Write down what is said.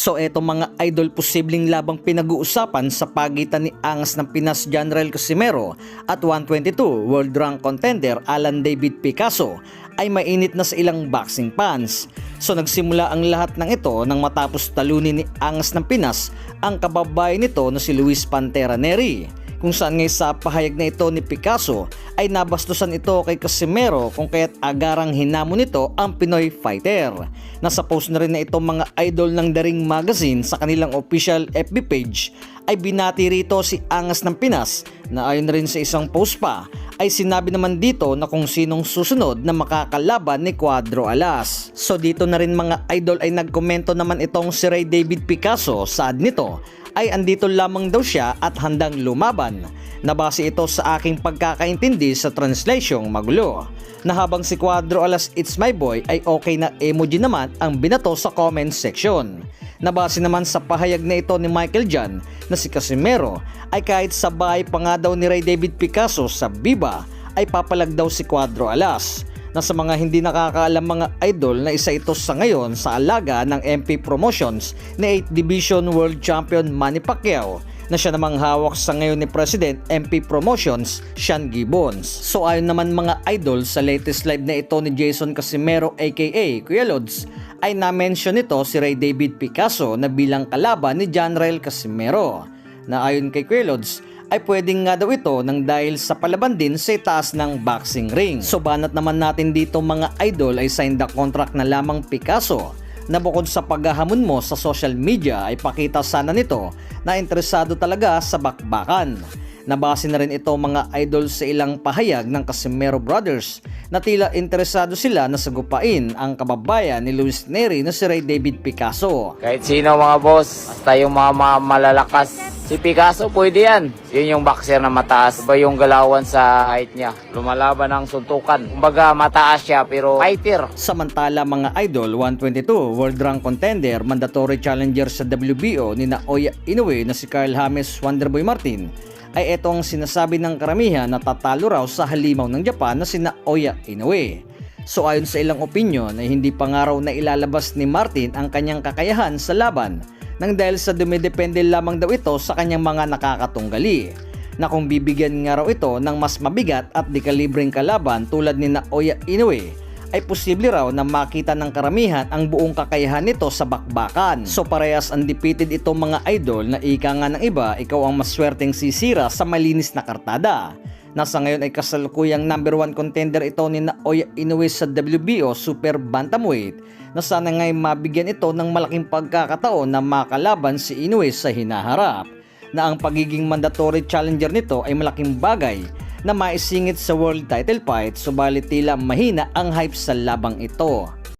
So eto mga idol, posibleng labang pinag-uusapan sa pagitan ni Angas ng Pinas Janrael Casimero at 122 world rank contender Alan David Picasso ay mainit na sa ilang boxing fans. So nagsimula ang lahat ng ito nang matapos talunin ni Angas ng Pinas ang kababayan nito na si Luis Pantera Nery, kung saan ngay sa pahayag na ito ni Picasso ay nabastusan ito kay Casimero kung kaya't agarang hinamon nito ang Pinoy fighter. Nasa post na rin na itong mga idol ng The Ring Magazine sa kanilang official FB page ay binati rito si Angas ng Pinas na ayon na rin sa isang post pa ay sinabi naman dito na kung sinong susunod na makakalaban ni Cuadro Alas. So dito na rin mga idol ay nagkomento naman itong si Ray David Picasso, saad nito ay andito lamang daw siya at handang lumaban. Nabase ito sa aking pagkakaintindi sa translasyong magulo, na habang si Cuadro Alas it's my boy ay okay na emoji naman ang binato sa comment section. Nabase naman sa pahayag na ito ni Michael Jan na si Casimero ay kahit sa bahay pa nga daw ni Ray David Picasso sa Biba ay papalag daw si Cuadro Alas, na sa mga hindi nakakaalam mga idol na isa ito sa ngayon sa alaga ng MP Promotions ni 8th Division World Champion Manny Pacquiao, na siya namang hawak sa ngayon ni President MP Promotions Sean Gibbons. So ayon naman mga idol sa latest live na ito ni Jason Casimero aka Kuya Lods ay na-mention nito si Ray David Picasso na bilang kalaban ni Janrael Casimero, na ayon kay Kuya Lods ay pwedeng nga daw ito nang dahil sa palaban din sa itaas ng boxing ring. So banat naman natin dito mga idol ay signed the contract na lamang Picasso, na bukod sa paghahamon mo sa social media ay pakita sana nito na interesado talaga sa bakbakan. Nabase na rin ito mga idol sa ilang pahayag ng Casimero Brothers na tila interesado sila na sagupain ang kababayan ni Luis Nery na si Ray David Picasso. Kahit sino mga boss, basta yung mga malalakas. Si Picasso pwede yan. Yun yung boxer na mataas. Iba yung galawan sa height niya. Lumalaban ng suntukan. Kumbaga mataas siya pero fighter. Samantala mga idol, 122 world rank contender, mandatory challenger sa WBO ni Naoya Inoue na si Carl James Wonderboy Martin ay etong sinasabi ng karamihan na tatalo raw sa halimaw ng Japan na si Naoya Inoue. So ayon sa ilang opinion ay hindi pa nga raw na ilalabas ni Martin ang kanyang kakayahan sa laban, nang dahil sa dumidepende lamang daw ito sa kanyang mga nakakatunggali, na kung bibigyan nga raw ito ng mas mabigat at dekalibreng kalaban tulad ni Naoya Inoue ay posible raw na makita ng karamihan ang buong kakayahan nito sa bakbakan. So parehas undefeated itong mga idol na ika nga ng iba, ikaw ang maswerteng sisira sa malinis na kartada. Nasa ngayon ay kasalukuyang number 1 contender ito ni Naoya Inoue sa WBO Super Bantamweight, na sana nga'y mabigyan ito ng malaking pagkakataon na makalaban si Inoue sa hinaharap, na ang pagiging mandatory challenger nito ay malaking bagay na maisingit sa world title fight, subalit tila mahina ang hype sa labang ito.